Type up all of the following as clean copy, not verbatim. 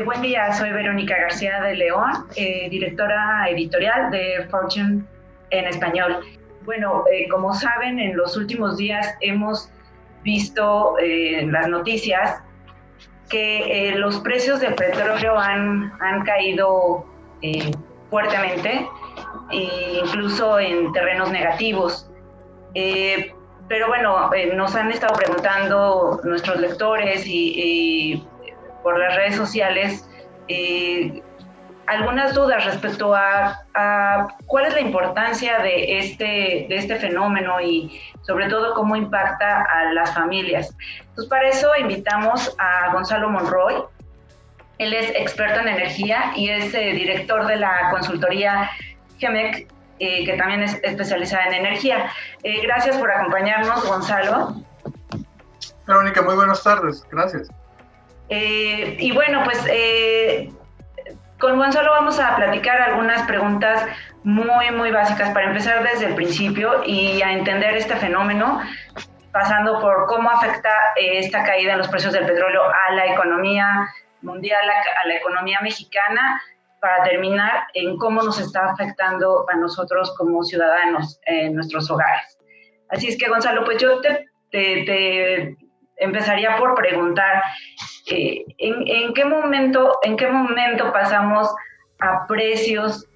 Buen día, soy Verónica García de León, directora editorial de Fortune en español. Bueno, como saben, en los últimos días hemos visto en las noticias que los precios del petróleo han caído fuertemente, incluso en terrenos negativos. Pero bueno, nos han estado preguntando nuestros lectores y por las redes sociales algunas dudas respecto a cuál es la importancia de este fenómeno y sobre todo cómo impacta a las familias. Entonces, para eso invitamos a Gonzalo Monroy. Él es experto en energía y es director de la consultoría GEMEC, que también es especializada en energía. Gracias por acompañarnos, Gonzalo. Verónica, muy buenas tardes. Gracias. Y bueno, pues con Gonzalo vamos a platicar algunas preguntas muy básicas para empezar desde el principio y a entender este fenómeno, pasando por cómo afecta esta caída en los precios del petróleo a la economía mundial, a la economía mexicana, para terminar en cómo nos está afectando a nosotros como ciudadanos en nuestros hogares. Así es que, Gonzalo, pues yo te empezaría por preguntar, ¿en qué momento pasamos a precios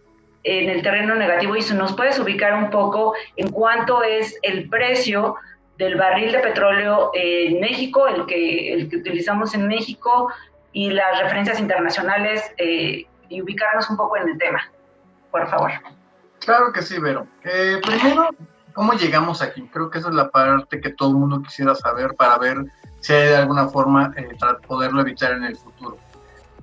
en el terreno negativo? Y si nos puedes ubicar un poco en cuánto es el precio del barril de petróleo en México, el que utilizamos en México, y las referencias internacionales, y ubicarnos un poco en el tema, por favor. Claro que sí, Vero. Primero, ¿cómo llegamos aquí? Creo que esa es la parte que todo el mundo quisiera saber para ver si hay de alguna forma para poderlo evitar en el futuro.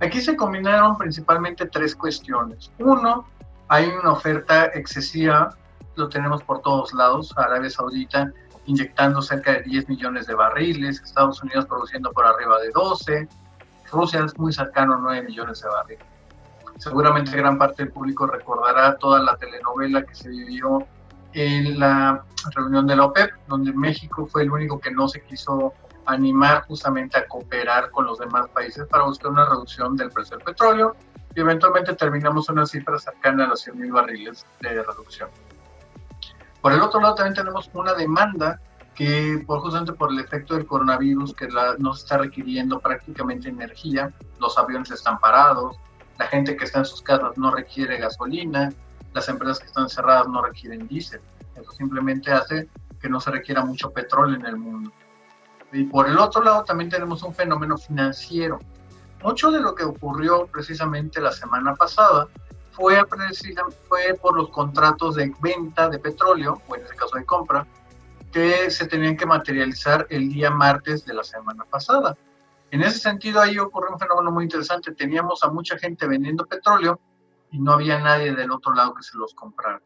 Aquí se combinaron principalmente tres cuestiones. Uno, hay una oferta excesiva, lo tenemos por todos lados, Arabia Saudita inyectando cerca de 10 millones de barriles, Estados Unidos produciendo por arriba de 12, Rusia es muy cercano a 9 millones de barriles. Seguramente gran parte del público recordará toda la telenovela que se vivió en la reunión de la OPEP, donde México fue el único que no se quiso animar justamente a cooperar con los demás países para buscar una reducción del precio del petróleo y eventualmente terminamos una cifra cercana a los 100,000 barriles de reducción. Por el otro lado también tenemos una demanda que justamente por el efecto del coronavirus que nos está requiriendo prácticamente energía, los aviones están parados, la gente que está en sus casas no requiere gasolina, las empresas que están cerradas no requieren diésel. Eso simplemente hace que no se requiera mucho petróleo en el mundo. Y por el otro lado también tenemos un fenómeno financiero. Mucho de lo que ocurrió precisamente la semana pasada fue por los contratos de venta de petróleo, o en este caso de compra, que se tenían que materializar el día martes de la semana pasada. En ese sentido, ahí ocurrió un fenómeno muy interesante. Teníamos a mucha gente vendiendo petróleo y no había nadie del otro lado que se los comprara.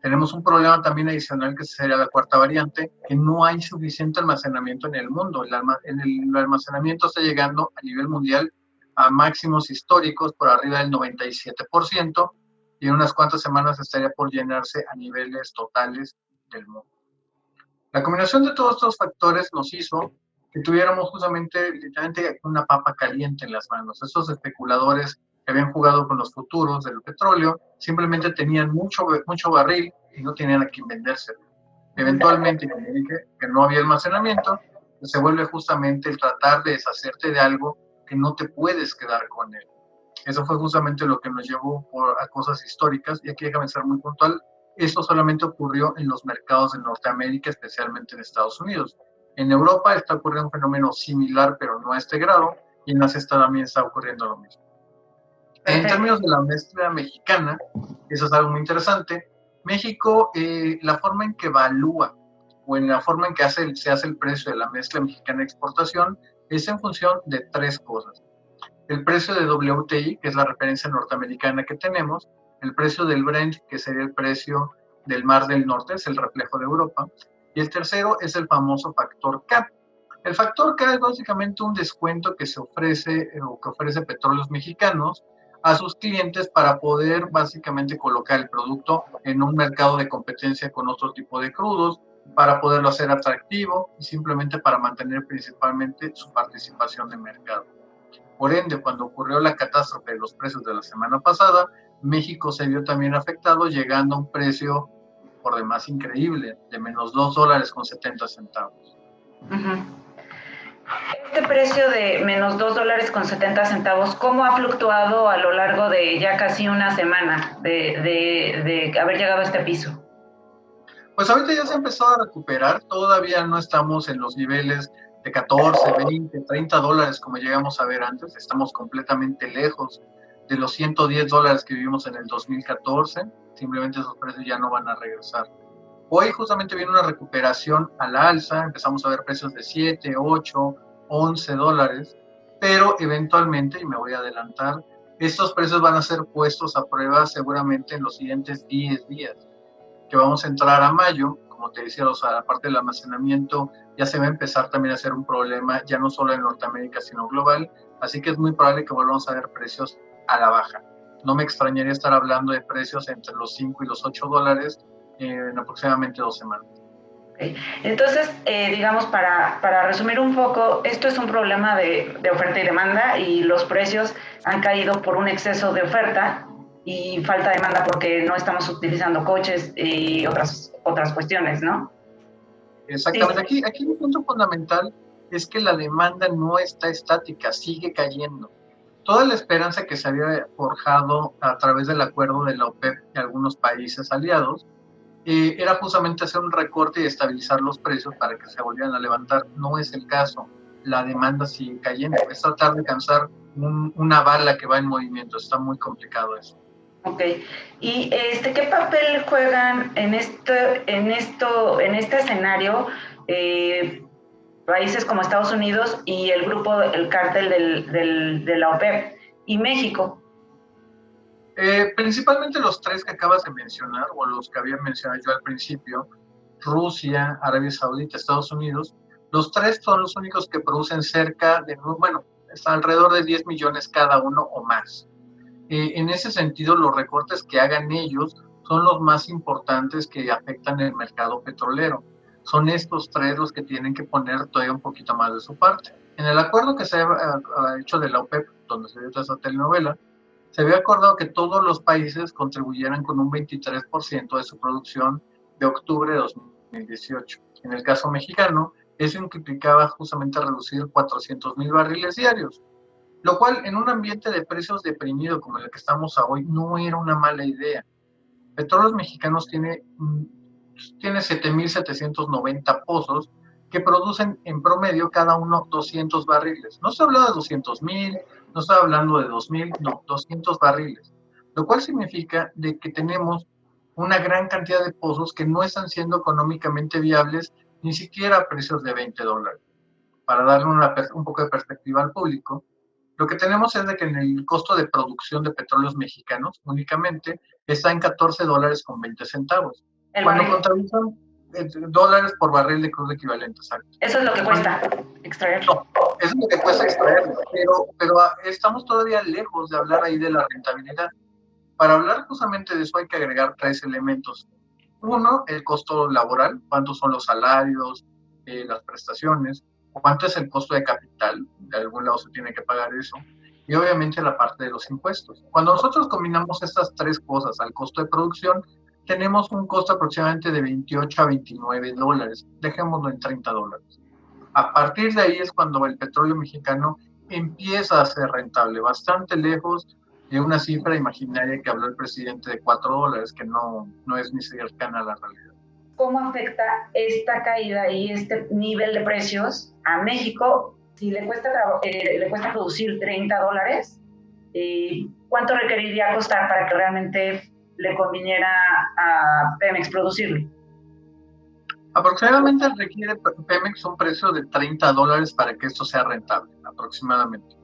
Tenemos un problema también adicional que sería la cuarta variante, que no hay suficiente almacenamiento en el mundo. El almacenamiento está llegando a nivel mundial a máximos históricos por arriba del 97% y en unas cuantas semanas estaría por llenarse a niveles totales del mundo. La combinación de todos estos factores nos hizo que tuviéramos justamente, literalmente, una papa caliente en las manos. Esos especuladores que habían jugado con los futuros del petróleo simplemente tenían mucho barril y no tenían a quién vendérselo. Eventualmente, como dije, que no había almacenamiento, pues se vuelve justamente el tratar de deshacerte de algo que no te puedes quedar con él. Eso fue justamente lo que nos llevó a cosas históricas, y aquí déjame ser muy puntual. Esto solamente ocurrió en los mercados de Norteamérica, especialmente en Estados Unidos. En Europa está ocurriendo un fenómeno similar, pero no a este grado, y en Asia también está ocurriendo lo mismo. En términos de la mezcla mexicana, eso es algo muy interesante. México, la forma en que evalúa o en la forma en que se hace el precio de la mezcla mexicana de exportación es en función de tres cosas. El precio de WTI, que es la referencia norteamericana que tenemos, el precio del Brent, que sería el precio del Mar del Norte, es el reflejo de Europa, y el tercero es el famoso factor K. El factor K es básicamente un descuento que se ofrece o que ofrece Petróleos Mexicanos a sus clientes para poder básicamente colocar el producto en un mercado de competencia con otro tipo de crudos, para poderlo hacer atractivo y simplemente para mantener principalmente su participación de mercado. Por ende, cuando ocurrió la catástrofe de los precios de la semana pasada, México se vio también afectado, llegando a un precio por demás increíble, de menos $2.70. Uh-huh. Este precio de menos $2.70, ¿cómo ha fluctuado a lo largo de ya casi una semana de haber llegado a este piso? Pues ahorita ya se ha empezado a recuperar, todavía no estamos en los niveles de 14, 20, $30 como llegamos a ver antes, estamos completamente lejos de los $110 que vivimos en el 2014, simplemente esos precios ya no van a regresar. Hoy justamente viene una recuperación a la alza, empezamos a ver precios de 7, 8, $11, pero eventualmente, y me voy a adelantar, estos precios van a ser puestos a prueba seguramente en los siguientes 10 días, que vamos a entrar a mayo, como te decía, o sea, la parte del almacenamiento ya se va a empezar también a ser un problema, ya no solo en Norteamérica, sino global, así que es muy probable que volvamos a ver precios a la baja. No me extrañaría estar hablando de precios entre los 5 y los $8 en aproximadamente 2 semanas. Okay. Entonces, digamos, para resumir un poco, esto es un problema de oferta y demanda y los precios han caído por un exceso de oferta y falta de demanda porque no estamos utilizando coches y otras cuestiones, ¿no? Exactamente. Sí. Aquí el punto fundamental es que la demanda no está estática, sigue cayendo. Toda la esperanza que se había forjado a través del acuerdo de la OPEP y algunos países aliados era justamente hacer un recorte y estabilizar los precios para que se volvieran a levantar. No es el caso. La demanda sigue cayendo. Es tratar de alcanzar una bala que va en movimiento. Está muy complicado eso. Ok. ¿Y qué papel juegan en este escenario países como Estados Unidos y el cártel de la OPEP y México? Principalmente los tres que acabas de mencionar, o los que había mencionado yo al principio, Rusia, Arabia Saudita, Estados Unidos, los tres son los únicos que producen cerca de, bueno, está alrededor de 10 millones cada uno o más. En ese sentido, los recortes que hagan ellos son los más importantes que afectan el mercado petrolero. Son estos tres los que tienen que poner todavía un poquito más de su parte. En el acuerdo que se ha hecho de la OPEP, donde se dio toda esa telenovela, se había acordado que todos los países contribuyeran con un 23% de su producción de octubre de 2018. En el caso mexicano, eso implicaba justamente reducir 400,000 barriles diarios, lo cual en un ambiente de precios deprimido como el que estamos hoy no era una mala idea. Petróleos Mexicanos tiene 7,790 pozos que producen en promedio cada uno 200 barriles. No se habla de 200,000, no estoy hablando de 2,000, no, 200 barriles, lo cual significa de que tenemos una gran cantidad de pozos que no están siendo económicamente viables ni siquiera a precios de $20. Para darle un poco de perspectiva al público, lo que tenemos es de que en el costo de producción de petróleos mexicanos únicamente está en $14.20. Cuando contabilizan dólares por barril de crudo equivalente, exacto. Eso es lo que cuesta extraer. No, eso es lo que cuesta extraer, pero estamos todavía lejos de hablar ahí de la rentabilidad. Para hablar justamente de eso hay que agregar tres elementos. Uno, el costo laboral, cuántos son los salarios, las prestaciones, cuánto es el costo de capital, de algún lado se tiene que pagar eso, y obviamente la parte de los impuestos. Cuando nosotros combinamos estas tres cosas al costo de producción, tenemos un costo aproximadamente de 28 a $29, dejémoslo en $30. A partir de ahí es cuando el petróleo mexicano empieza a ser rentable, bastante lejos de una cifra imaginaria que habló el presidente de $4, que no es ni cercana a la realidad. ¿Cómo afecta esta caída y este nivel de precios a México? Si le cuesta producir $30, ¿cuánto requeriría costar para que realmente le conviniera a Pemex producirlo? Aproximadamente requiere Pemex un precio de $30 para que esto sea rentable, aproximadamente.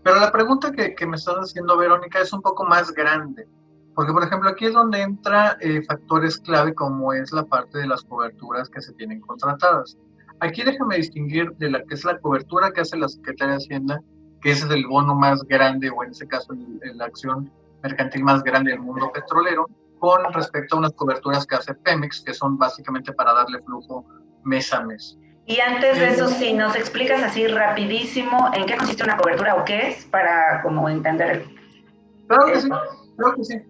Pero la pregunta que me estás haciendo, Verónica, es un poco más grande. Porque, por ejemplo, aquí es donde entra factores clave como es la parte de las coberturas que se tienen contratadas. Aquí déjame distinguir de la que es la cobertura que hace la Secretaría de Hacienda, que ese es el bono más grande, o en este caso la acción mercantil más grande del mundo petrolero, con respecto a unas coberturas que hace Pemex, que son básicamente para darle flujo mes a mes. Y antes de eso, si nos explicas así rapidísimo en qué consiste una cobertura o qué es, para como entender. Claro que sí, claro que sí.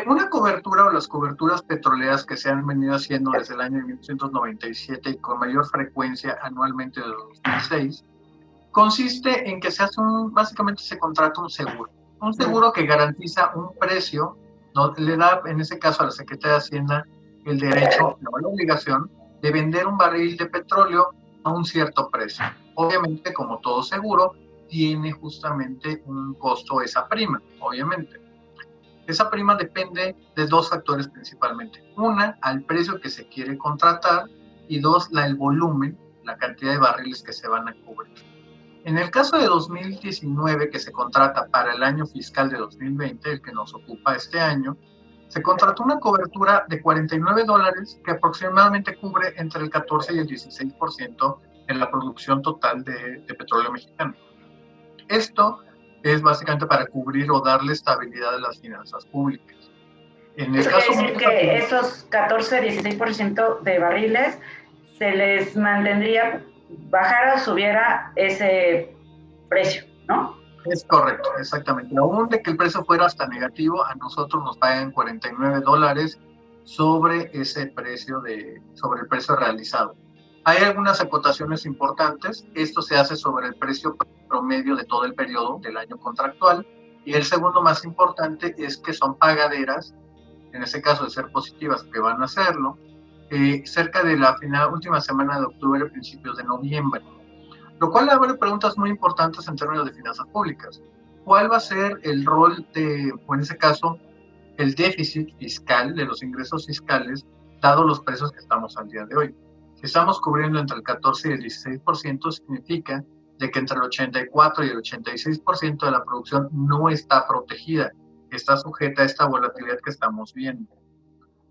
Una cobertura o las coberturas petroleras que se han venido haciendo desde el año 1997 y con mayor frecuencia anualmente desde 2006, consiste en que básicamente se contrata un seguro que garantiza un precio, ¿no? Le da en ese caso a la Secretaría de Hacienda el derecho, no la obligación, de vender un barril de petróleo a un cierto precio. Obviamente, como todo seguro, tiene justamente un costo esa prima, obviamente. Esa prima depende de dos factores principalmente. Una, al precio que se quiere contratar, y dos, el volumen, la cantidad de barriles que se van a cubrir. En el caso de 2019, que se contrata para el año fiscal de 2020, el que nos ocupa este año, se contrató una cobertura de $49 que aproximadamente cubre entre el 14 y el 16% de la producción total de petróleo mexicano. Esto es básicamente para cubrir o darle estabilidad a las finanzas públicas. En el Eso caso quiere decir que esos 14-16% de barriles se les mantendría, bajara o subiera ese precio, ¿no? Es correcto, exactamente. Aún de que el precio fuera hasta negativo, a nosotros nos pagan $49 sobre ese precio sobre el precio realizado. Hay algunas acotaciones importantes. Esto se hace sobre el precio promedio de todo el periodo del año contractual. Y el segundo más importante es que son pagaderas, en ese caso de ser positivas, que van a hacerlo, cerca de la última semana de octubre, principios de noviembre. Lo cual abre preguntas muy importantes en términos de finanzas públicas. ¿Cuál va a ser el rol o en ese caso, el déficit fiscal de los ingresos fiscales, dado los precios que estamos al día de hoy? Si estamos cubriendo entre el 14 y el 16%, significa de que entre el 84 y el 86% de la producción no está protegida, está sujeta a esta volatilidad que estamos viendo.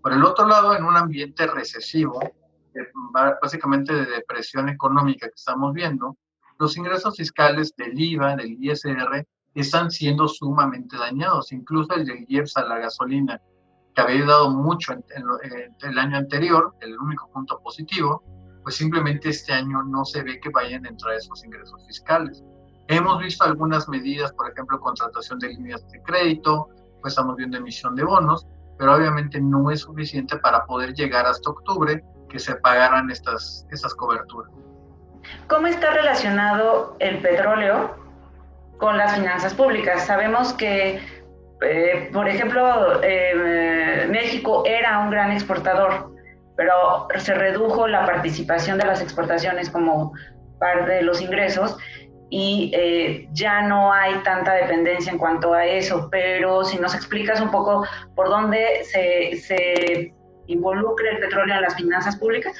Por el otro lado, en un ambiente recesivo, básicamente de depresión económica que estamos viendo, los ingresos fiscales del IVA, del ISR, están siendo sumamente dañados. Incluso el del IEPS a la gasolina, que había dado mucho en el año anterior, el único punto positivo, pues simplemente este año no se ve que vayan a entrar esos ingresos fiscales. Hemos visto algunas medidas, por ejemplo, contratación de líneas de crédito, pues estamos viendo emisión de bonos, pero obviamente no es suficiente para poder llegar hasta octubre que se pagaran estas coberturas. ¿Cómo está relacionado el petróleo con las finanzas públicas? Sabemos que, por ejemplo, México era un gran exportador, pero se redujo la participación de las exportaciones como parte de los ingresos y ya no hay tanta dependencia en cuanto a eso, pero si nos explicas un poco por dónde se involucra el petróleo en las finanzas públicas.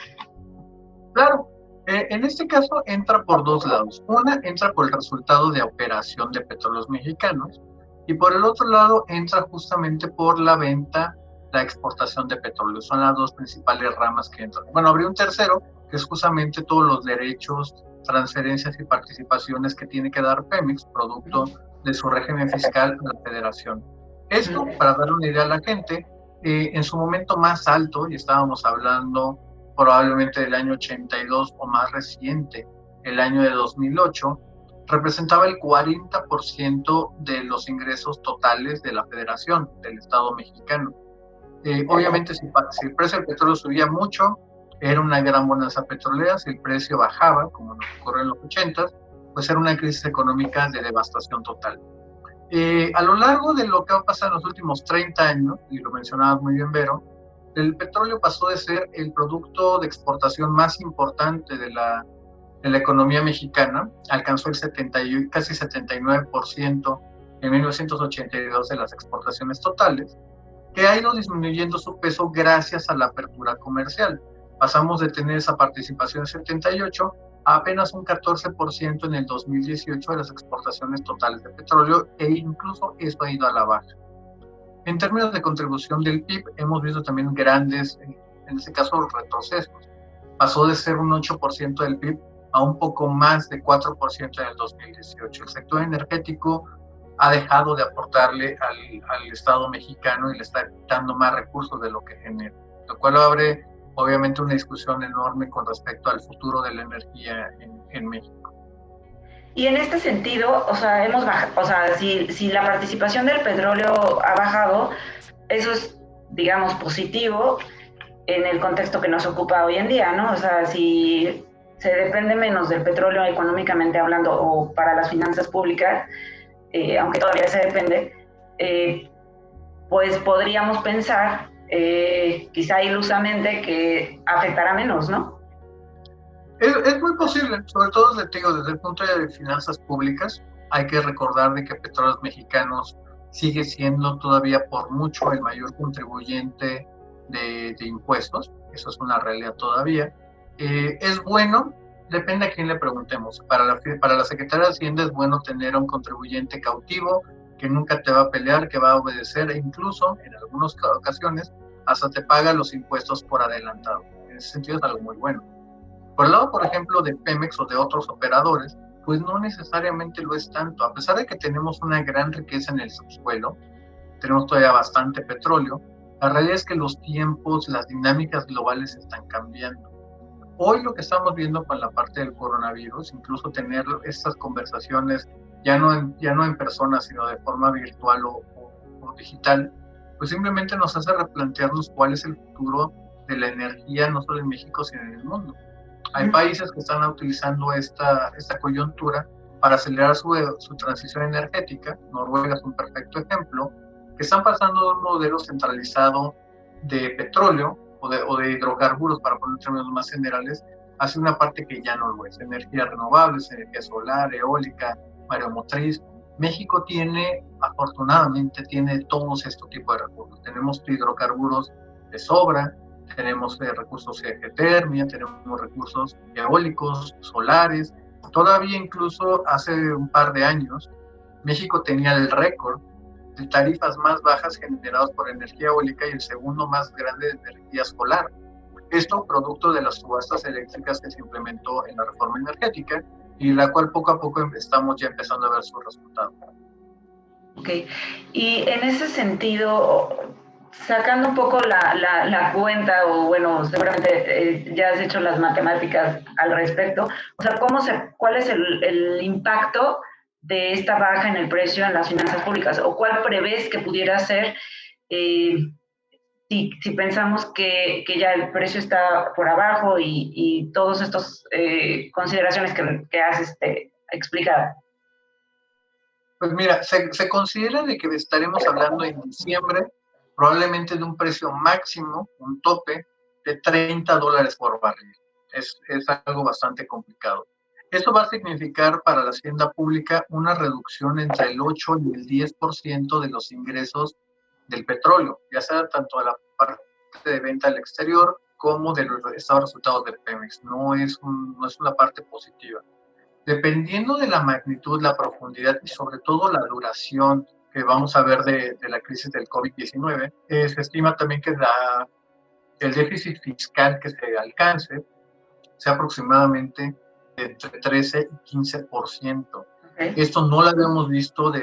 Claro, en este caso entra por dos lados. Una, entra por el resultado de operación de petróleos mexicanos, y por el otro lado entra justamente por la venta, la exportación de petróleo. Son las dos principales ramas que entran. Bueno, habría un tercero, que es justamente todos los derechos, transferencias y participaciones que tiene que dar Pemex, producto de su régimen fiscal a la federación. Esto, para dar una idea a la gente, en su momento más alto, y estábamos hablando probablemente del año 82 o más reciente, el año de 2008, representaba el 40% de los ingresos totales de la federación, del Estado mexicano. Obviamente, si el precio del petróleo subía mucho, era una gran bonanza petrolera. Si el precio bajaba, como nos ocurrió en los 80, pues era una crisis económica de devastación total. A lo largo de lo que ha pasado en los últimos 30 años, y lo mencionabas muy bien, Vero, el petróleo pasó de ser el producto de exportación más importante de la economía mexicana, alcanzó casi 79% en 1982 de las exportaciones totales, que ha ido disminuyendo su peso gracias a la apertura comercial. Pasamos de tener esa participación en 78 a apenas un 14% en el 2018 de las exportaciones totales de petróleo, e incluso eso ha ido a la baja. En términos de contribución del PIB, hemos visto también grandes, en este caso, retrocesos. Pasó de ser un 8% del PIB a un poco más de 4% en el 2018. El sector energético ha dejado de aportarle al Estado mexicano y le está quitando más recursos de lo que genera, lo cual abre obviamente una discusión enorme con respecto al futuro de la energía en México. Y en este sentido, o sea, hemos bajado, o sea, si la participación del petróleo ha bajado, eso es, digamos, positivo en el contexto que nos ocupa hoy en día, ¿no? O sea, si se depende menos del petróleo económicamente hablando o para las finanzas públicas, aunque todavía se depende, pues podríamos pensar, quizá ilusamente, que afectará menos, ¿no? Es muy posible, sobre todo desde el punto de vista de finanzas públicas. Hay que recordar de que Petróleos Mexicanos sigue siendo todavía por mucho el mayor contribuyente de impuestos. Eso es una realidad todavía. Es bueno, depende a quién le preguntemos. Para la Secretaría de Hacienda es bueno tener a un contribuyente cautivo que nunca te va a pelear, que va a obedecer e incluso en algunas ocasiones hasta te paga los impuestos por adelantado. En ese sentido es algo muy bueno. Por el lado, por ejemplo, de Pemex o de otros operadores, pues no necesariamente lo es tanto. A pesar de que tenemos una gran riqueza en el subsuelo, tenemos todavía bastante petróleo, la realidad es que los tiempos, las dinámicas globales están cambiando. Hoy lo que estamos viendo con la parte del coronavirus, incluso tener estas conversaciones ya no en persona, sino de forma virtual o digital, pues simplemente nos hace replantearnos cuál es el futuro de la energía, no solo en México, sino en el mundo. Hay países que están utilizando esta coyuntura para acelerar su transición energética. Noruega es un perfecto ejemplo, que están pasando de un modelo centralizado de petróleo o de hidrocarburos, para poner términos más generales, hacia una parte que ya no lo es. Energías renovables, energía solar, eólica, mareomotriz. México afortunadamente, tiene todos estos tipos de recursos. Tenemos hidrocarburos de sobra, tenemos recursos de geotermia, tenemos recursos eólicos, solares. Todavía incluso hace un par de años, México tenía el récord de tarifas más bajas generadas por energía eólica y el segundo más grande de energía solar. Esto producto de las subastas eléctricas que se implementó en la reforma energética y la cual poco a poco estamos ya empezando a ver sus resultados. Ok, y en ese sentido, sacando un poco la cuenta, o bueno, seguramente ya has hecho las matemáticas al respecto, o sea, ¿cuál es el impacto de esta baja en el precio en las finanzas públicas? ¿O cuál prevés que pudiera ser si pensamos que ya el precio está por abajo y todas estas consideraciones que has explicado? Pues mira, se considera de que estaremos hablando en diciembre probablemente de un precio máximo, un tope de $30 por barril. Es algo bastante complicado. Esto va a significar para la hacienda pública una reducción entre el 8 y el 10% de los ingresos del petróleo, ya sea tanto a la parte de venta al exterior como de los resultados de Pemex. No es una parte positiva. Dependiendo de la magnitud, la profundidad y sobre todo la duración que vamos a ver de la crisis del COVID-19, se estima también que el déficit fiscal que se alcance sea aproximadamente entre 13 y 15%. Okay. Esto no lo habíamos visto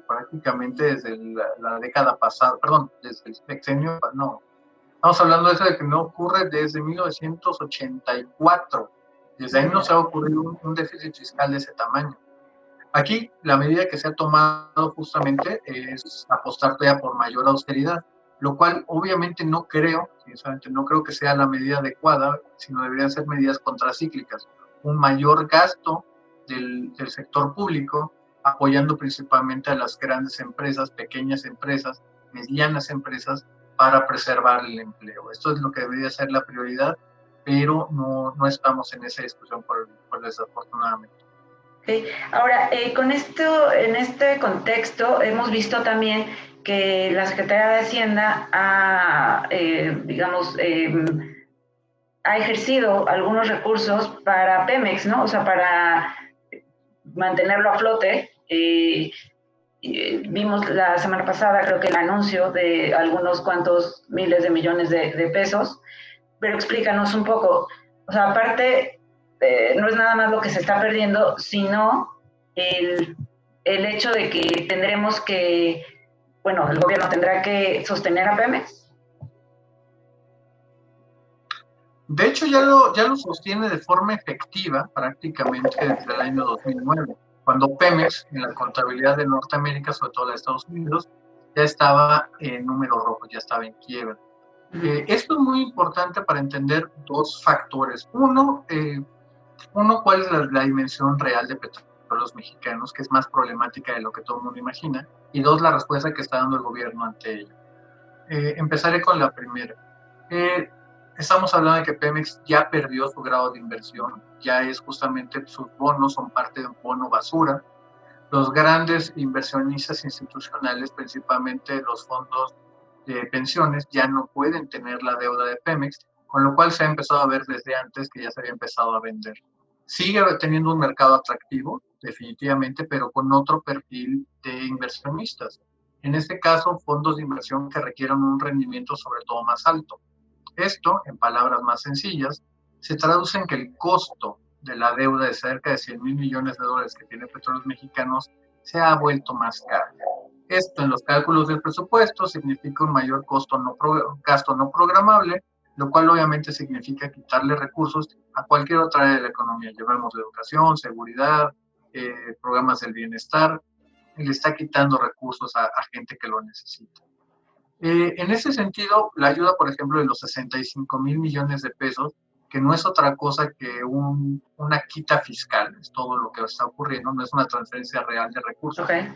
prácticamente desde la década pasada, perdón, desde el sexenio, no. Estamos hablando de eso de que no ocurre desde 1984. Desde ahí no se ha ocurrido un déficit fiscal de ese tamaño. Aquí la medida que se ha tomado justamente es apostar todavía por mayor austeridad, lo cual obviamente no creo que sea la medida adecuada, sino deberían ser medidas contracíclicas. Un mayor gasto del sector público, apoyando principalmente a las grandes empresas, pequeñas empresas, medianas empresas, para preservar el empleo. Esto es lo que debería ser la prioridad, pero no estamos en esa discusión por desafortunadamente. Okay. Ahora, en este contexto, hemos visto también que la Secretaría de Hacienda ha ejercido algunos recursos para Pemex, ¿no? O sea, para mantenerlo a flote. Vimos la semana pasada, creo que el anuncio de algunos cuantos miles de millones de pesos, pero explícanos un poco, o sea, aparte, no es nada más lo que se está perdiendo, sino el hecho de que tendremos que, bueno, el gobierno tendrá que sostener a Pemex. De hecho, ya lo sostiene de forma efectiva prácticamente desde el año 2009, cuando Pemex, en la contabilidad de Norteamérica, sobre todo de Estados Unidos, ya estaba en números rojos, ya estaba en quiebra. Esto es muy importante para entender dos factores. Uno, cuál es la dimensión real de petróleos mexicanos, que es más problemática de lo que todo el mundo imagina. Y dos, la respuesta que está dando el gobierno ante ello. Empezaré con la primera. Estamos hablando de que Pemex ya perdió su grado de inversión, ya es justamente sus bonos son parte de un bono basura. Los grandes inversionistas institucionales, principalmente los fondos de pensiones, ya no pueden tener la deuda de Pemex, con lo cual se ha empezado a ver desde antes que ya se había empezado a vender. Sigue teniendo un mercado atractivo, definitivamente, pero con otro perfil de inversionistas. En este caso, fondos de inversión que requieran un rendimiento sobre todo más alto. Esto, en palabras más sencillas, se traduce en que el costo de la deuda de cerca de 100 mil millones de dólares que tiene Petróleos Mexicanos se ha vuelto más caro. Esto en los cálculos del presupuesto significa un mayor gasto no programable, lo cual obviamente significa quitarle recursos a cualquier otra área de la economía. Llevamos la educación, seguridad, programas del bienestar, y le está quitando recursos a gente que lo necesita. En ese sentido, la ayuda, por ejemplo, de los 65 mil millones de pesos, que no es otra cosa que una quita fiscal, es todo lo que está ocurriendo, no es una transferencia real de recursos. Okay.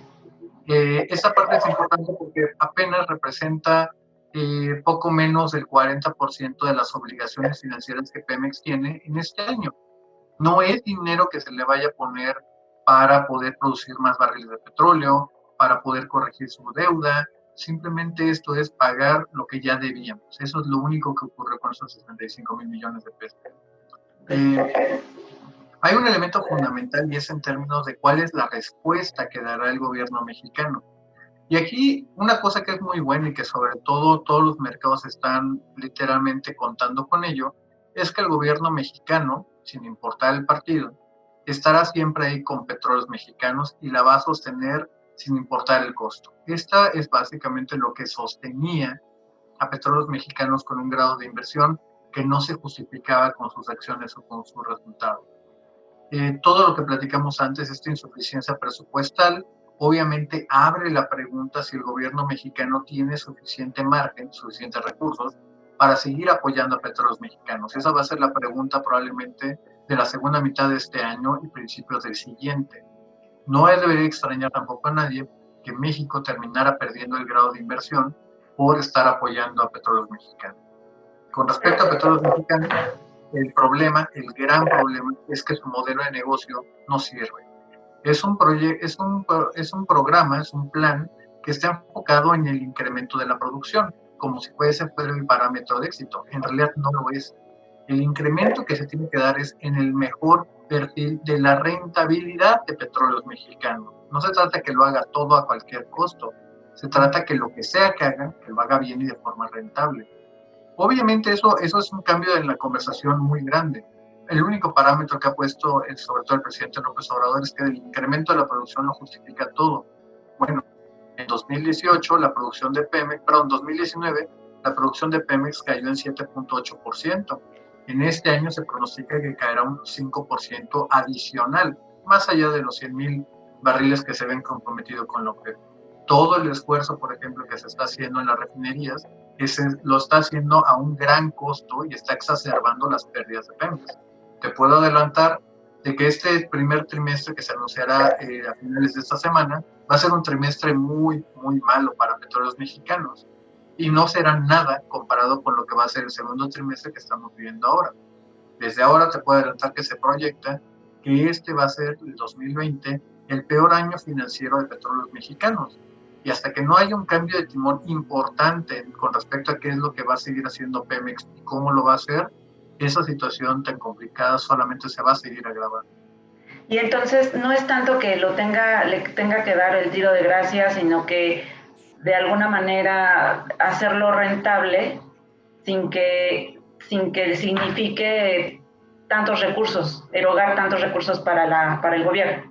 Esa parte es importante porque apenas representa poco menos del 40% de las obligaciones financieras que Pemex tiene en este año. No es dinero que se le vaya a poner para poder producir más barriles de petróleo, para poder corregir su deuda. Simplemente esto es pagar lo que ya debíamos. Eso es lo único que ocurre con esos 65 mil millones de pesos. Hay un elemento fundamental y es en términos de cuál es la respuesta que dará el gobierno mexicano. Y aquí una cosa que es muy buena y que sobre todo todos los mercados están literalmente contando con ello, es que el gobierno mexicano, sin importar el partido, estará siempre ahí con Petróleos Mexicanos y la va a sostener sin importar el costo. Esta es básicamente lo que sostenía a Petróleos Mexicanos con un grado de inversión que no se justificaba con sus acciones o con sus resultados. Todo lo que platicamos antes, esta insuficiencia presupuestal, obviamente abre la pregunta si el gobierno mexicano tiene suficiente margen, suficientes recursos para seguir apoyando a Petróleos Mexicanos. Esa va a ser la pregunta probablemente de la segunda mitad de este año y principios del siguiente. No debería extrañar tampoco a nadie que México terminara perdiendo el grado de inversión por estar apoyando a Petróleos Mexicanos. Con respecto a Petróleos Mexicanos, el gran problema, es que su modelo de negocio no sirve. Es un programa, es un plan que está enfocado en el incremento de la producción, como si fuese el parámetro de éxito. En realidad no lo es. El incremento que se tiene que dar es en el mejor perfil de la rentabilidad de Petróleos Mexicanos. No se trata que lo haga todo a cualquier costo. Se trata que lo que sea que haga, que lo haga bien y de forma rentable. Obviamente eso es un cambio en la conversación muy grande. El único parámetro que ha puesto, sobre todo el presidente López Obrador, es que el incremento de la producción lo justifica todo. Bueno, en 2018 la producción de Pemex, perdón, 2019 la producción de Pemex cayó en 7.8%. En este año se pronostica que caerá un 5% adicional, más allá de los 100 mil barriles que se ven comprometidos con la OPEP. Todo el esfuerzo, por ejemplo, que se está haciendo en las refinerías, lo está haciendo a un gran costo y está exacerbando las pérdidas de Pemex. Te puedo adelantar de que este primer trimestre que se anunciará a finales de esta semana va a ser un trimestre muy, muy malo para Petróleos Mexicanos y no será nada comparado con lo que va a ser el segundo trimestre que estamos viviendo ahora. Desde ahora te puedo adelantar que se proyecta que este va a ser el 2020 el peor año financiero de Petróleos Mexicanos. Y hasta que no haya un cambio de timón importante con respecto a qué es lo que va a seguir haciendo Pemex y cómo lo va a hacer, esa situación tan complicada solamente se va a seguir agravando. Y entonces no es tanto que le tenga que dar el tiro de gracia, sino que de alguna manera hacerlo rentable sin que signifique tantos recursos, erogar tantos recursos para el gobierno.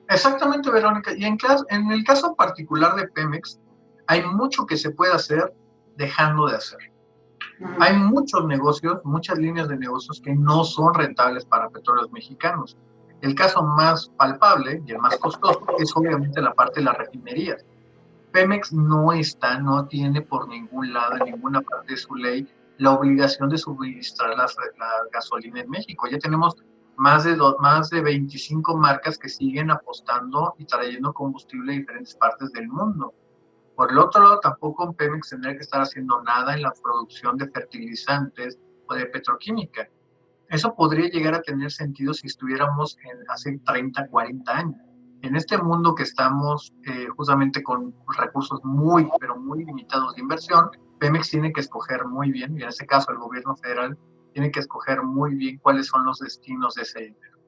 Exactamente, Verónica. Y en el caso particular de Pemex, hay mucho que se puede hacer dejando de hacer. Hay muchos negocios, muchas líneas de negocios que no son rentables para Petróleos Mexicanos. El caso más palpable y el más costoso es obviamente la parte de las refinerías. Pemex no tiene por ningún lado, en ninguna parte de su ley, la obligación de suministrar la gasolina en México. Ya tenemos más de 25 marcas que siguen apostando y trayendo combustible a diferentes partes del mundo. Por el otro lado, tampoco Pemex tendría que estar haciendo nada en la producción de fertilizantes o de petroquímica. Eso podría llegar a tener sentido si estuviéramos hace 30, 40 años. En este mundo que estamos justamente con recursos muy, pero muy limitados de inversión, Pemex tiene que escoger muy bien, y en este caso el gobierno federal tiene que escoger muy bien cuáles son los destinos de ese dinero.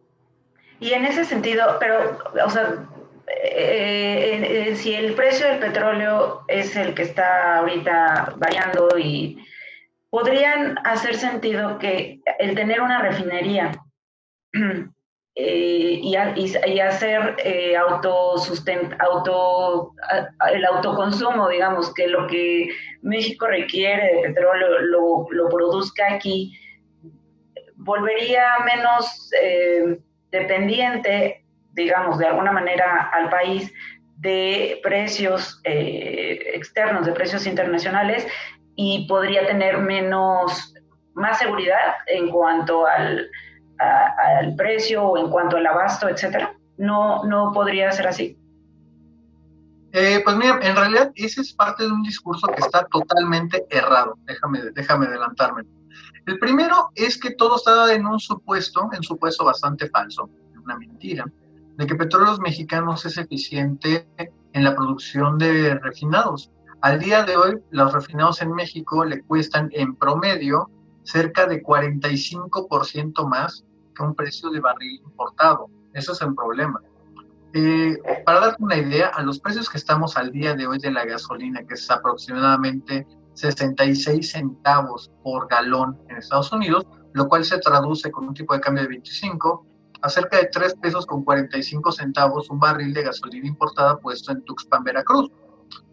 Y en ese sentido, pero, o sea, si el precio del petróleo es el que está ahorita variando y podrían hacer sentido que el tener una refinería y hacer el autoconsumo, digamos, que lo que México requiere de petróleo lo produzca aquí, volvería menos dependiente, digamos, de alguna manera al país de precios externos, de precios internacionales, y podría tener más seguridad en cuanto al precio o en cuanto al abasto, etcétera. No podría ser así. Pues mira, en realidad ese es parte de un discurso que está totalmente errado. Déjame adelantarme. El primero es que todo está en un supuesto bastante falso, una mentira, de que Petróleos Mexicanos es eficiente en la producción de refinados. Al día de hoy, los refinados en México le cuestan en promedio cerca de 45% más que un precio de barril importado. Eso es el problema. Para darte una idea, a los precios que estamos al día de hoy de la gasolina, que es aproximadamente 66 centavos por galón en Estados Unidos, lo cual se traduce con un tipo de cambio de 25, a cerca de 3 pesos con 45 centavos un barril de gasolina importada puesto en Tuxpan, Veracruz.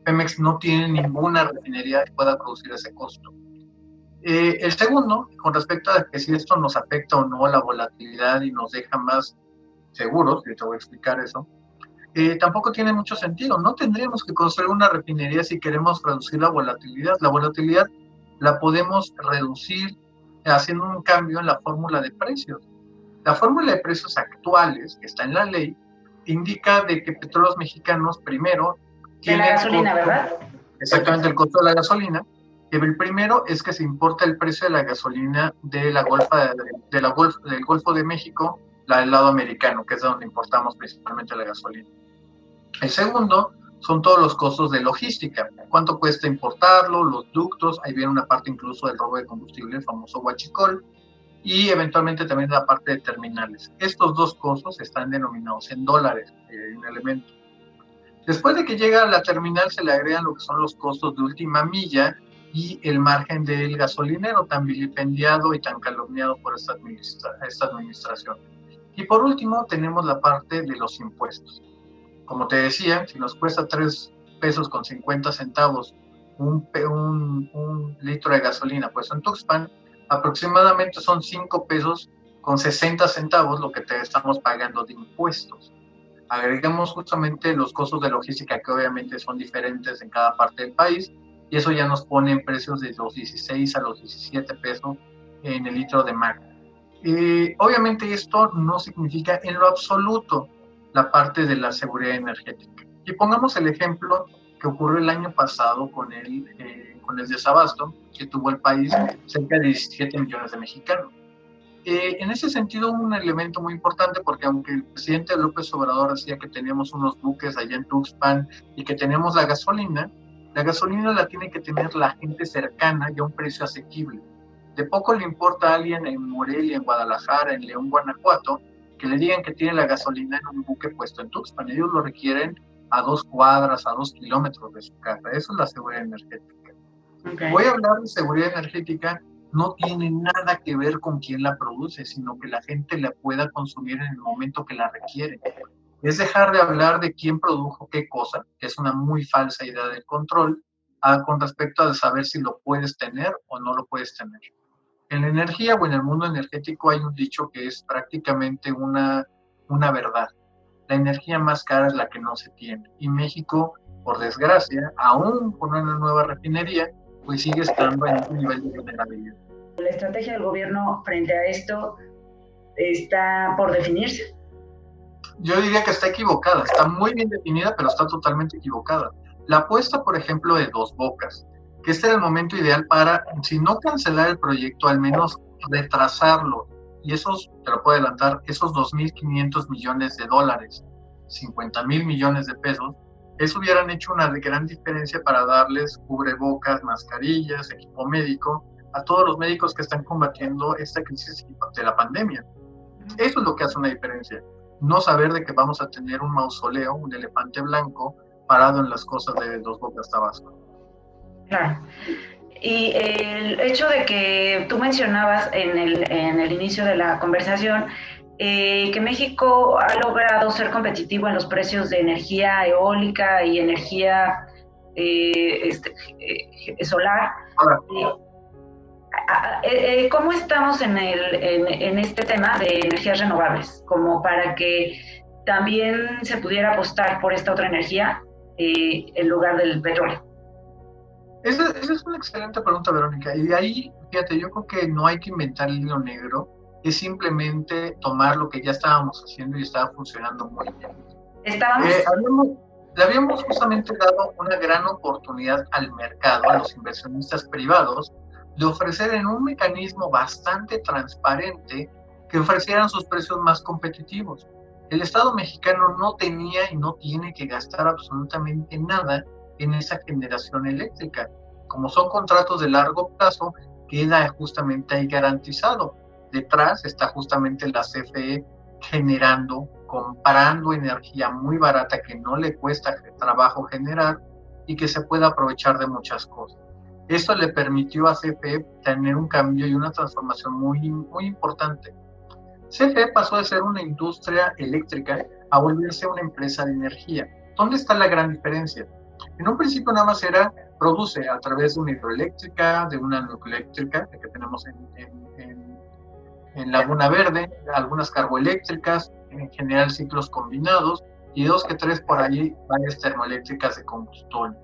Pemex no tiene ninguna refinería que pueda producir ese costo. El segundo, con respecto a que si esto nos afecta o no la volatilidad y nos deja más seguros, y te voy a explicar eso, tampoco tiene mucho sentido. No tendríamos que construir una refinería si queremos reducir la volatilidad. La volatilidad la podemos reducir haciendo un cambio en la fórmula de precios. La fórmula de precios actuales, que está en la ley, indica de que Petróleos Mexicanos primero tiene... De la gasolina, ¿verdad? Exactamente, el costo de la gasolina. El primero es que se importa el precio de la gasolina del Golfo de México, del lado americano, que es donde importamos principalmente la gasolina. El segundo son todos los costos de logística, cuánto cuesta importarlo, los ductos, ahí viene una parte incluso del robo de combustible, el famoso huachicol, y eventualmente también la parte de terminales. Estos dos costos están denominados en dólares, un elemento. Después de que llega a la terminal se le agregan lo que son los costos de última milla y el margen del gasolinero, tan vilipendiado y tan calumniado por esta administración. Y por último tenemos la parte de los impuestos. Como te decía, si nos cuesta 3 pesos con 50 centavos un litro de gasolina, pues en Tuxpan aproximadamente son 5 pesos con 60 centavos lo que te estamos pagando de impuestos. Agregamos justamente los costos de logística que obviamente son diferentes en cada parte del país y eso ya nos pone en precios de los 16 a los 17 pesos en el litro de magna. Obviamente esto no significa en lo absoluto la parte de la seguridad energética. Y pongamos el ejemplo que ocurrió el año pasado con el desabasto que tuvo el país, cerca de 17 millones de mexicanos. En ese sentido, un elemento muy importante, porque aunque el presidente López Obrador decía que teníamos unos buques allá en Tuxpan y que tenemos la gasolina la tiene que tener la gente cercana y a un precio asequible. De poco le importa a alguien en Morelia, en Guadalajara, en León, Guanajuato, que le digan que tiene la gasolina en un buque puesto en Tuxpan. Ellos lo requieren a 2 cuadras, a 2 kilómetros de su casa. Eso es la seguridad energética. Okay. Voy a hablar de seguridad energética, no tiene nada que ver con quién la produce, sino que la gente la pueda consumir en el momento que la requiere. Es dejar de hablar de quién produjo qué cosa, que es una muy falsa idea del control, con respecto a saber si lo puedes tener o no lo puedes tener. En la energía o en el mundo energético hay un dicho que es prácticamente una verdad. La energía más cara es la que no se tiene. Y México, por desgracia, aún con una nueva refinería, pues sigue estando en un nivel de vulnerabilidad. La estrategia del gobierno frente a esto está por definirse. Yo diría que está equivocada, está muy bien definida, pero está totalmente equivocada. La apuesta, por ejemplo, de Dos Bocas, que este era el momento ideal para, si no cancelar el proyecto, al menos retrasarlo. Y esos, te lo puedo adelantar, esos 2.500 millones de dólares, 50,000 millones de pesos, eso hubieran hecho una gran diferencia para darles cubrebocas, mascarillas, equipo médico, a todos los médicos que están combatiendo esta crisis de la pandemia. Eso es lo que hace una diferencia. No saber de que vamos a tener un mausoleo, un elefante blanco, parado en las costas de Dos Bocas, Tabasco. Claro. Y el hecho de que tú mencionabas en el inicio de la conversación que México ha logrado ser competitivo en los precios de energía eólica y energía solar. ¿Cómo estamos en este tema de energías renovables? Como para que también se pudiera apostar por esta otra energía en lugar del petróleo. Esa es una excelente pregunta, Verónica. Y de ahí, fíjate, yo creo que no hay que inventar el hilo negro, es simplemente tomar lo que ya estábamos haciendo y estaba funcionando muy bien. Le habíamos justamente dado una gran oportunidad al mercado, a los inversionistas privados, de ofrecer en un mecanismo bastante transparente que ofrecieran sus precios más competitivos. El Estado mexicano no tenía y no tiene que gastar absolutamente nada en esa generación eléctrica. Como son contratos de largo plazo, queda justamente ahí garantizado. Detrás está justamente la CFE generando, comprando energía muy barata que no le cuesta trabajo generar y que se puede aprovechar de muchas cosas. Esto le permitió a CFE tener un cambio y una transformación muy, muy importante. CFE pasó de ser una industria eléctrica a volverse una empresa de energía. ¿Dónde está la gran diferencia? En un principio nada más produce a través de una hidroeléctrica, de una nucleoeléctrica, que tenemos en Laguna Verde, algunas carboeléctricas, en general ciclos combinados, y 2 que 3 por ahí varias termoeléctricas de combustible.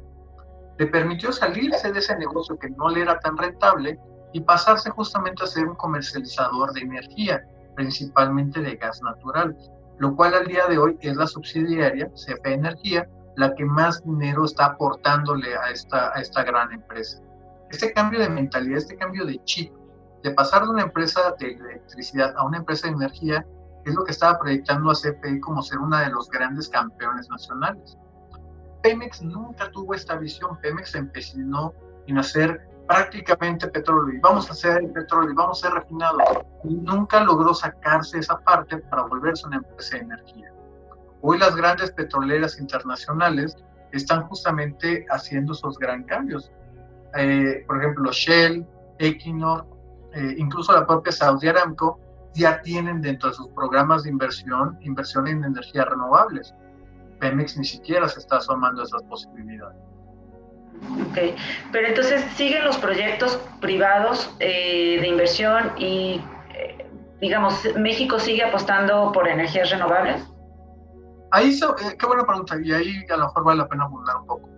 Le permitió salirse de ese negocio que no le era tan rentable y pasarse justamente a ser un comercializador de energía, principalmente de gas natural, lo cual al día de hoy es la subsidiaria, CFE Energía, la que más dinero está aportándole a esta gran empresa. Este cambio de mentalidad, este cambio de chip, de pasar de una empresa de electricidad a una empresa de energía, es lo que estaba proyectando a CFE como ser una de los grandes campeones nacionales. Pemex nunca tuvo esta visión. Pemex se empecinó en hacer prácticamente petróleo, y vamos a hacer el petróleo, y vamos a ser refinados, y nunca logró sacarse esa parte para volverse una empresa de energía. Hoy las grandes petroleras internacionales están justamente haciendo esos gran cambios. Por ejemplo, Shell, Equinor, incluso la propia Saudi Aramco, ya tienen dentro de sus programas de inversión en energías renovables. Pemex ni siquiera se está asomando a esas posibilidades. Ok, pero entonces siguen los proyectos privados de inversión y, digamos, ¿México sigue apostando por energías renovables? Ahí, qué buena pregunta, y ahí a lo mejor vale la pena abundar un poco.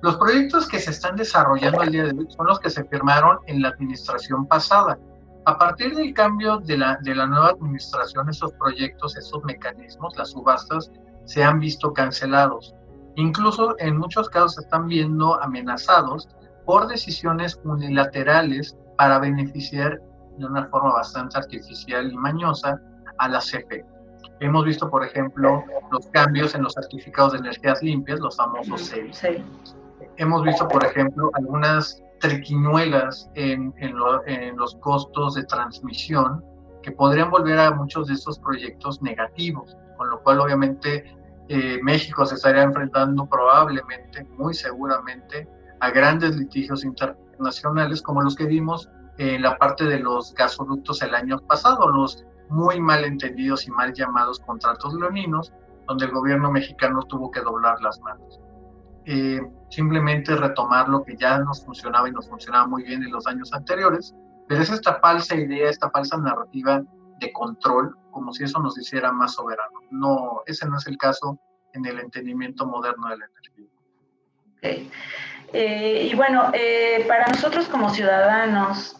Los proyectos que se están desarrollando el día de hoy son los que se firmaron en la administración pasada. A partir del cambio de la nueva administración, esos proyectos, esos mecanismos, las subastas, se han visto cancelados. Incluso en muchos casos se están viendo amenazados por decisiones unilaterales para beneficiar de una forma bastante artificial y mañosa a la CFE. Hemos visto, por ejemplo, los cambios en los certificados de energías limpias, los famosos CEI. Sí. Hemos visto, por ejemplo, algunas triquiñuelas en los costos de transmisión que podrían volver a muchos de estos proyectos negativos, con lo cual obviamente México se estaría enfrentando probablemente, muy seguramente, a grandes litigios internacionales como los que vimos en la parte de los gasoductos el año pasado, los muy mal entendidos y mal llamados contratos leoninos, donde el gobierno mexicano tuvo que doblar las manos. simplemente retomar lo que ya nos funcionaba y nos funcionaba muy bien en los años anteriores, pero es esta falsa idea, esta falsa narrativa de control, como si eso nos hiciera más soberanos. No, ese no es el caso en el entendimiento moderno de la energía. Okay. Y bueno, para nosotros como ciudadanos,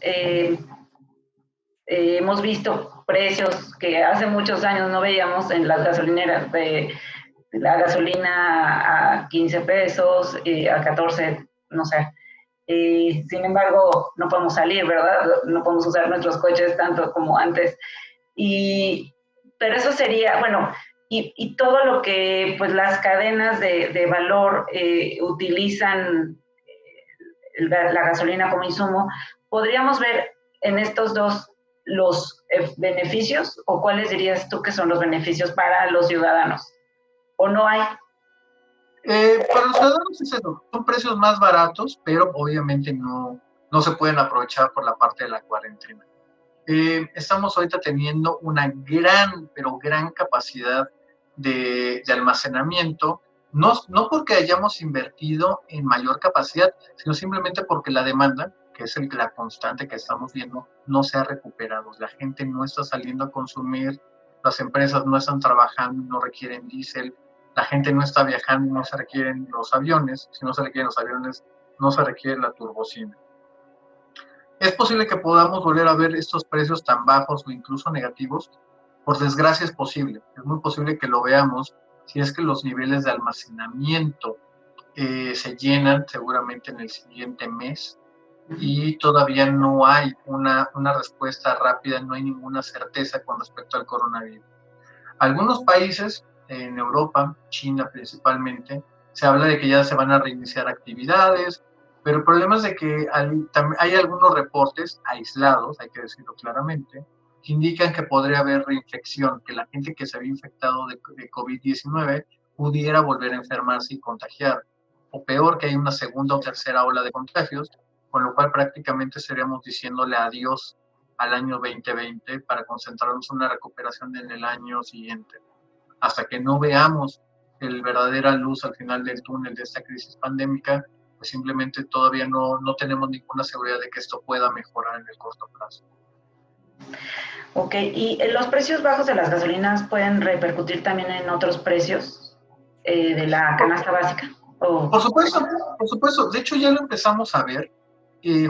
hemos visto precios que hace muchos años no veíamos en las gasolineras, de la gasolina a 15 pesos, a 14, no sé. Sin embargo, no podemos salir, ¿verdad? No podemos usar nuestros coches tanto como antes. Pero eso sería, bueno, y todo lo que pues las cadenas de valor utilizan la gasolina como insumo, podríamos ver en estos dos los beneficios, o cuáles dirías tú que son los beneficios para los ciudadanos, o no hay. Para los ciudadanos es eso, son precios más baratos, pero obviamente no se pueden aprovechar por la parte de la cuarentena. Estamos ahorita teniendo una gran, pero gran capacidad de almacenamiento, no porque hayamos invertido en mayor capacidad, sino simplemente porque la demanda, que es la constante que estamos viendo, no se ha recuperado. La gente no está saliendo a consumir, las empresas no están trabajando, no requieren diésel, la gente no está viajando, no se requieren los aviones, si no se requieren los aviones, no se requiere la turbocina. Es posible que podamos volver a ver estos precios tan bajos o incluso negativos. Por desgracia es posible. Es muy posible que lo veamos si es que los niveles de almacenamiento se llenan seguramente en el siguiente mes y todavía no hay una respuesta rápida, no hay ninguna certeza con respecto al coronavirus. Algunos países en Europa, China principalmente, se habla de que ya se van a reiniciar actividades, pero el problema es de que hay algunos reportes aislados, hay que decirlo claramente, que indican que podría haber reinfección, que la gente que se había infectado de COVID-19 pudiera volver a enfermarse y contagiar, o peor, que hay una segunda o tercera ola de contagios, con lo cual prácticamente estaríamos diciéndole adiós al año 2020 para concentrarnos en una recuperación en el año siguiente. Hasta que no veamos el verdadera luz al final del túnel de esta crisis pandémica, pues simplemente todavía no tenemos ninguna seguridad de que esto pueda mejorar en el corto plazo. Ok, ¿y los precios bajos de las gasolinas pueden repercutir también en otros precios de la canasta básica? Por supuesto. De hecho, ya lo empezamos a ver.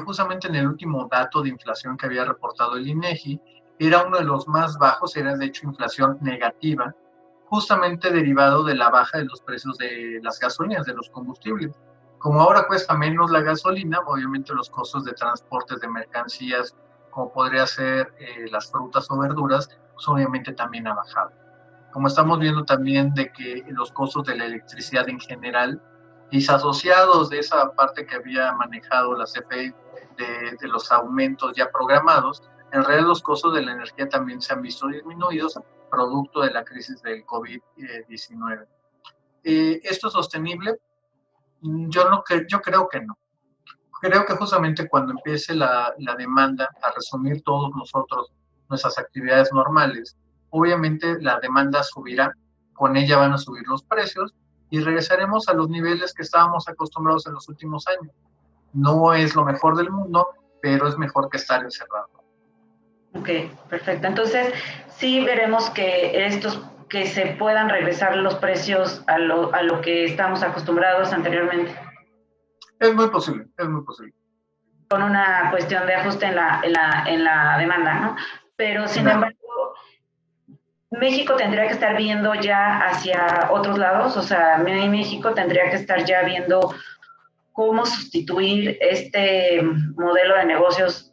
Justamente en el último dato de inflación que había reportado el INEGI, era uno de los más bajos, era de hecho inflación negativa, justamente derivado de la baja de los precios de las gasolinas, de los combustibles. Como ahora cuesta menos la gasolina, obviamente los costos de transportes de mercancías, como podría ser las frutas o verduras, pues obviamente también ha bajado. Como estamos viendo también de que los costos de la electricidad en general, disasociados de esa parte que había manejado la CFE de los aumentos ya programados, en realidad los costos de la energía también se han visto disminuidos producto de la crisis del COVID-19. ¿Esto es sostenible? Yo creo que no. Creo que justamente cuando empiece la demanda a resumir todos nosotros nuestras actividades normales, obviamente la demanda subirá, con ella van a subir los precios y regresaremos a los niveles que estábamos acostumbrados en los últimos años. No es lo mejor del mundo, pero es mejor que estar encerrado. Ok, perfecto. Entonces, sí veremos que se puedan regresar los precios a lo que estamos acostumbrados anteriormente. Es muy posible, es muy posible. Con una cuestión de ajuste en la demanda, ¿no? Pero, sin embargo, México tendría que estar viendo ya hacia otros lados, o sea, México tendría que estar ya viendo cómo sustituir este modelo de negocios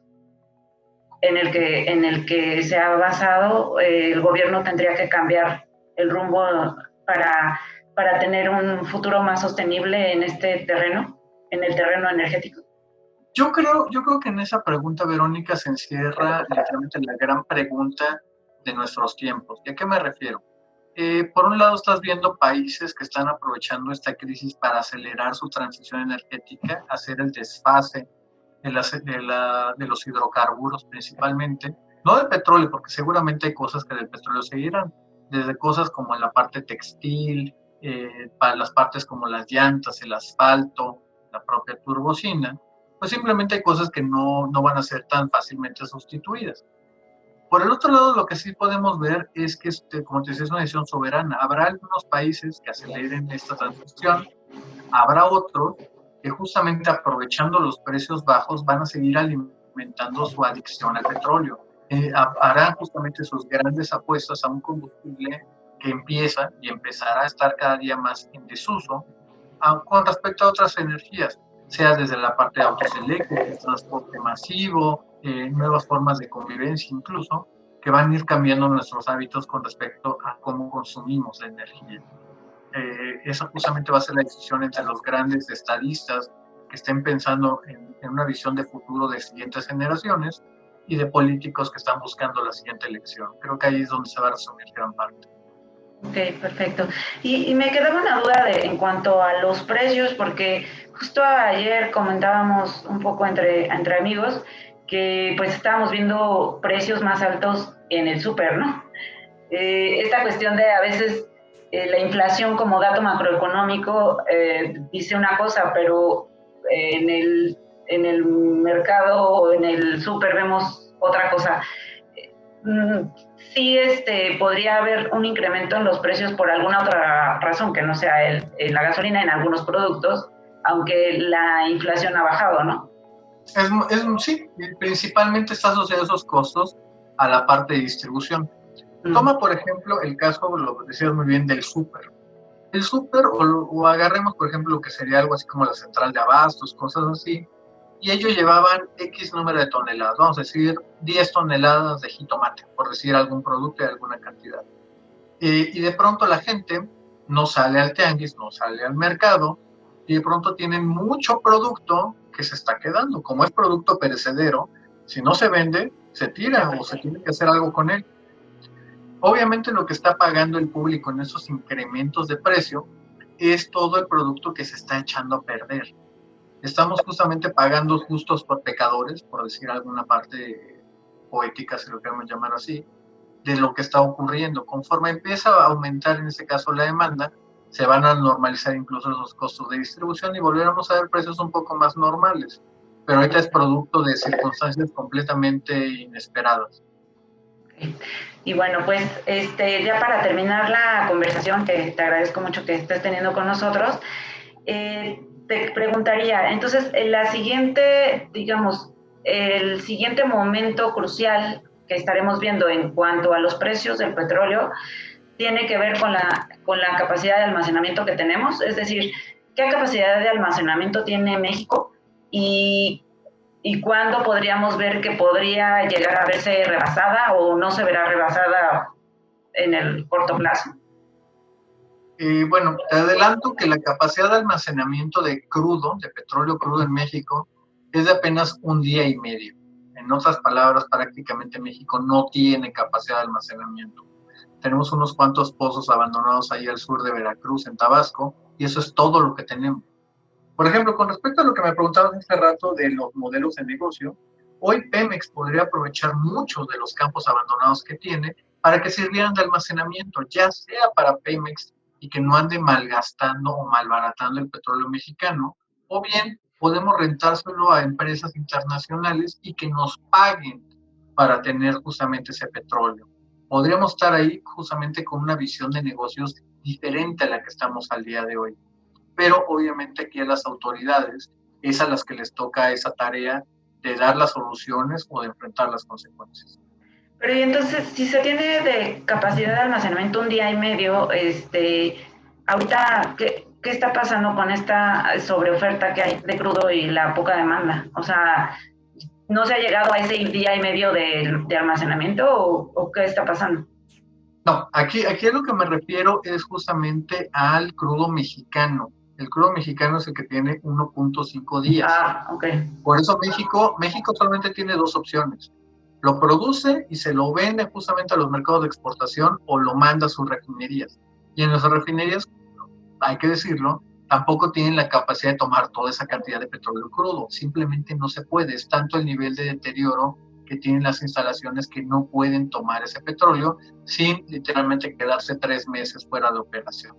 en el que se ha basado. El gobierno tendría que cambiar el rumbo para tener un futuro más sostenible en este terreno, en el terreno energético. Yo creo que en esa pregunta, Verónica, se encierra literalmente la gran pregunta de nuestros tiempos. ¿Y a qué me refiero? Por un lado, estás viendo países que están aprovechando esta crisis para acelerar su transición energética, hacer el desfase de los hidrocarburos principalmente, no del petróleo, porque seguramente hay cosas que del petróleo seguirán, desde cosas como en la parte textil, para las partes como las llantas, el asfalto, la propia turbocina, pues simplemente hay cosas que no van a ser tan fácilmente sustituidas. Por el otro lado, lo que sí podemos ver es que, como te decía, es una decisión soberana. Habrá algunos países que aceleren esta transición, habrá otros que justamente aprovechando los precios bajos van a seguir alimentando su adicción al petróleo. Harán justamente sus grandes apuestas a un combustible que empieza y empezará a estar cada día más en desuso con respecto a otras energías, sea desde la parte de autos eléctricos, transporte masivo, nuevas formas de convivencia incluso, que van a ir cambiando nuestros hábitos con respecto a cómo consumimos la energía. Esa justamente va a ser la decisión entre los grandes estadistas que estén pensando en una visión de futuro de siguientes generaciones y de políticos que están buscando la siguiente elección. Creo que ahí es donde se va a resumir gran parte. Ok, perfecto. Y me quedaba una duda en cuanto a los precios, porque justo ayer comentábamos un poco entre amigos que pues estábamos viendo precios más altos en el súper, ¿no? Esta cuestión de a veces la inflación como dato macroeconómico dice una cosa, pero en el mercado o en el súper vemos otra cosa. Sí, podría haber un incremento en los precios por alguna otra razón que no sea la gasolina en algunos productos, aunque la inflación ha bajado, ¿no? Sí, principalmente está asociado esos costos a la parte de distribución. Toma, por ejemplo, el caso, lo decías muy bien, del súper. El súper, o agarremos, por ejemplo, lo que sería algo así como la central de abastos, cosas así, y ellos llevaban X número de toneladas, vamos a decir 10 toneladas de jitomate, por decir algún producto de alguna cantidad. Y de pronto la gente no sale al tianguis, no sale al mercado, y de pronto tienen mucho producto que se está quedando. Como es producto perecedero, si no se vende, se tira o se tiene que hacer algo con él. Obviamente lo que está pagando el público en esos incrementos de precio es todo el producto que se está echando a perder. Estamos justamente pagando justos por pecadores, por decir alguna parte poética, si lo queremos llamar así, de lo que está ocurriendo. Conforme empieza a aumentar, en este caso, la demanda, se van a normalizar incluso los costos de distribución y volveremos a ver precios un poco más normales. Pero ahorita es producto de circunstancias completamente inesperadas. Y bueno, pues ya para terminar la conversación, que te agradezco mucho que estés teniendo con nosotros, te preguntaría, entonces, la siguiente, digamos, el siguiente momento crucial que estaremos viendo en cuanto a los precios del petróleo tiene que ver con la capacidad de almacenamiento que tenemos, es decir, qué capacidad de almacenamiento tiene México y cuándo podríamos ver que podría llegar a verse rebasada o no se verá rebasada en el corto plazo. Bueno, te adelanto que la capacidad de almacenamiento de crudo, de petróleo crudo en México, es de apenas un día y medio. En otras palabras, prácticamente México no tiene capacidad de almacenamiento. Tenemos unos cuantos pozos abandonados ahí al sur de Veracruz, en Tabasco, y eso es todo lo que tenemos. Por ejemplo, con respecto a lo que me preguntabas hace rato de los modelos de negocio, hoy Pemex podría aprovechar muchos de los campos abandonados que tiene para que sirvieran de almacenamiento, ya sea para Pemex y que no ande malgastando o malbaratando el petróleo mexicano, o bien podemos rentárselo a empresas internacionales y que nos paguen para tener justamente ese petróleo. Podríamos estar ahí justamente con una visión de negocios diferente a la que estamos al día de hoy. Pero obviamente aquí a las autoridades es a las que les toca esa tarea de dar las soluciones o de enfrentar las consecuencias. Pero y entonces, si se tiene de capacidad de almacenamiento un día y medio, ahorita, ¿qué está pasando con esta sobreoferta que hay de crudo y la poca demanda? O sea, ¿no se ha llegado a ese día y medio de almacenamiento o qué está pasando? No, aquí a lo que me refiero es justamente al crudo mexicano. El crudo mexicano es el que tiene 1.5 días. Ah, ok. Por eso México solamente tiene dos opciones. Lo produce y se lo vende justamente a los mercados de exportación o lo manda a sus refinerías. Y en las refinerías, hay que decirlo, tampoco tienen la capacidad de tomar toda esa cantidad de petróleo crudo. Simplemente no se puede. Es tanto el nivel de deterioro que tienen las instalaciones que no pueden tomar ese petróleo sin literalmente quedarse 3 meses fuera de operación.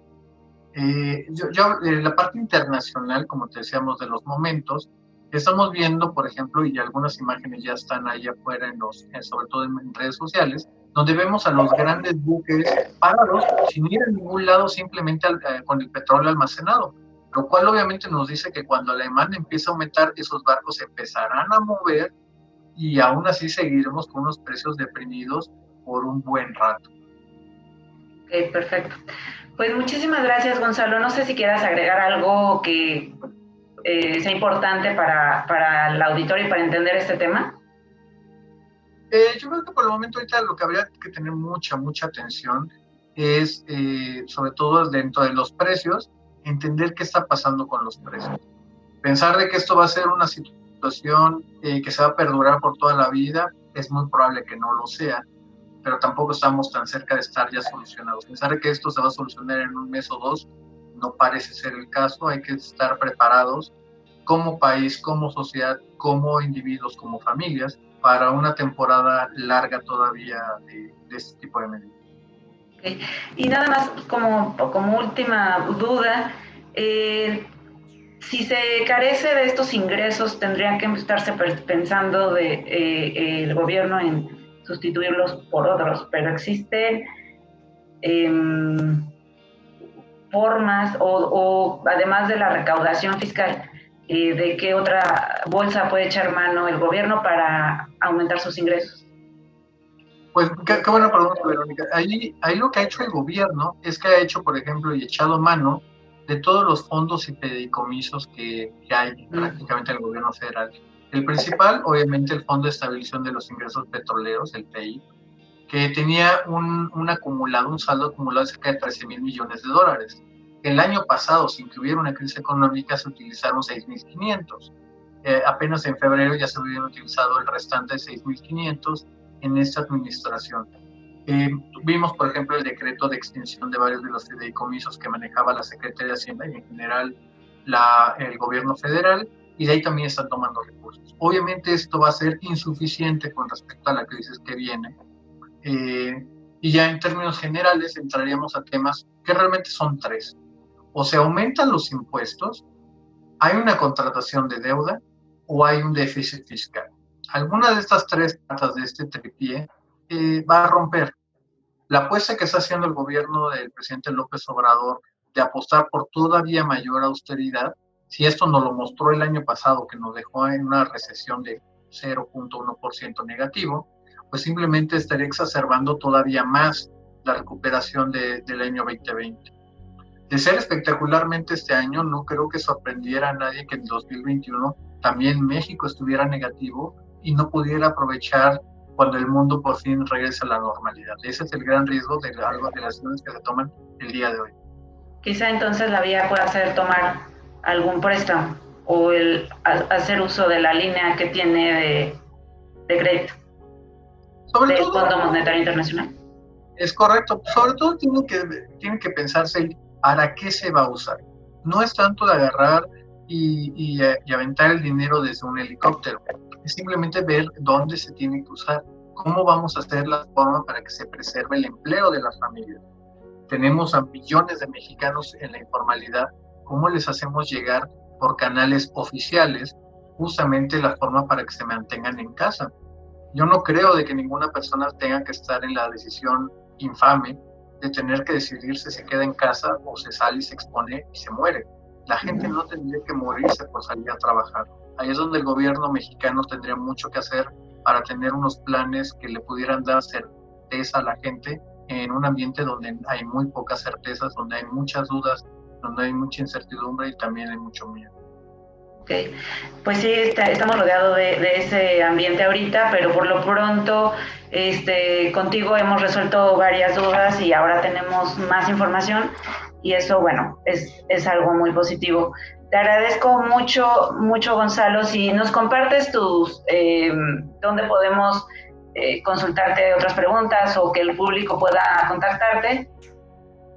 La parte internacional, como te decíamos, de los momentos, estamos viendo, por ejemplo, y algunas imágenes ya están ahí afuera, sobre todo en redes sociales, donde vemos a los grandes buques parados, sin ir a ningún lado, simplemente con el petróleo almacenado, lo cual obviamente nos dice que cuando la demanda empieza a aumentar, esos barcos se empezarán a mover y aún así seguiremos con unos precios deprimidos por un buen rato. Ok, perfecto. Pues muchísimas gracias, Gonzalo. No sé si quieras agregar algo que sea importante para el auditorio y para entender este tema. Yo creo que por el momento ahorita lo que habría que tener mucha atención es, sobre todo dentro de los precios, entender qué está pasando con los precios. Pensar de que esto va a ser una situación que se va a perdurar por toda la vida, es muy probable que no lo sea, pero tampoco estamos tan cerca de estar ya solucionados. Pensar de que esto se va a solucionar en un mes o dos, no parece ser el caso. Hay que estar preparados como país, como sociedad, como individuos, como familias, para una temporada larga todavía de este tipo de medidas. Okay. Y nada más como última duda, si se carece de estos ingresos, tendría que estarse pensando el gobierno en sustituirlos por otros, pero existen formas o además de la recaudación fiscal, ¿de qué otra bolsa puede echar mano el gobierno para aumentar sus ingresos? Pues qué buena pregunta, Verónica. Ahí lo que ha hecho el gobierno es que ha hecho, por ejemplo, y echado mano de todos los fondos y fideicomisos que hay prácticamente en el gobierno federal. El principal, obviamente, el Fondo de Estabilización de los Ingresos Petroleros, el FEI, que tenía un saldo acumulado de cerca de 13,000 millones de dólares. El año pasado, sin que hubiera una crisis económica, se utilizaron 6,500. Apenas en febrero ya se hubieran utilizado el restante de 6,500 en esta administración. Vimos, por ejemplo, el decreto de extinción de varios de los fideicomisos que manejaba la Secretaría de Hacienda y en general el gobierno federal, y de ahí también están tomando recursos. Obviamente esto va a ser insuficiente con respecto a la crisis que viene, y ya en términos generales entraríamos a temas que realmente son tres. O se aumentan los impuestos, hay una contratación de deuda o hay un déficit fiscal. Alguna de estas tres patas de este tripié va a romper. La apuesta que está haciendo el gobierno del presidente López Obrador de apostar por todavía mayor austeridad, si esto nos lo mostró el año pasado, que nos dejó en una recesión de 0,1% negativo, pues simplemente estaría exacerbando todavía más la recuperación del año 2020. De ser espectacularmente este año, no creo que sorprendiera a nadie que en 2021 también México estuviera negativo y no pudiera aprovechar cuando el mundo por fin regrese a la normalidad. Ese es el gran riesgo de las decisiones que se toman el día de hoy. Quizá entonces la vía pueda ser tomar algún préstamo o hacer uso de la línea que tiene de crédito del Fondo Monetario Internacional. Es correcto. Sobre todo tiene que pensarse para qué se va a usar. No es tanto de agarrar y aventar el dinero desde un helicóptero. Es simplemente ver dónde se tiene que usar, cómo vamos a hacer la forma para que se preserve el empleo de las familias. Tenemos a millones de mexicanos en la informalidad. ¿Cómo les hacemos llegar por canales oficiales justamente la forma para que se mantengan en casa? Yo no creo de que ninguna persona tenga que estar en la decisión infame de tener que decidir si se queda en casa o se sale y se expone y se muere. La gente no tendría que morirse por salir a trabajar. Ahí es donde el gobierno mexicano tendría mucho que hacer para tener unos planes que le pudieran dar certeza a la gente en un ambiente donde hay muy pocas certezas, donde hay muchas dudas, donde hay mucha incertidumbre y también hay mucho miedo. Okay. Pues sí, estamos rodeados de ese ambiente ahorita, pero por lo pronto contigo hemos resuelto varias dudas y ahora tenemos más información y eso, bueno, es algo muy positivo. Te agradezco mucho, Gonzalo. Si nos compartes dónde podemos consultarte otras preguntas o que el público pueda contactarte.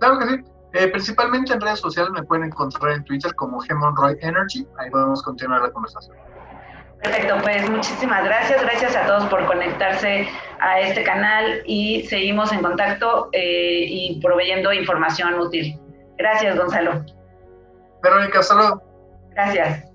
Claro que sí. Principalmente en redes sociales me pueden encontrar en Twitter como G-Monroy Energy. Ahí podemos continuar la conversación. Perfecto, pues muchísimas gracias. Gracias a todos por conectarse a este canal y seguimos en contacto y proveyendo información útil. Gracias, Gonzalo. Verónica, hasta luego. Gracias.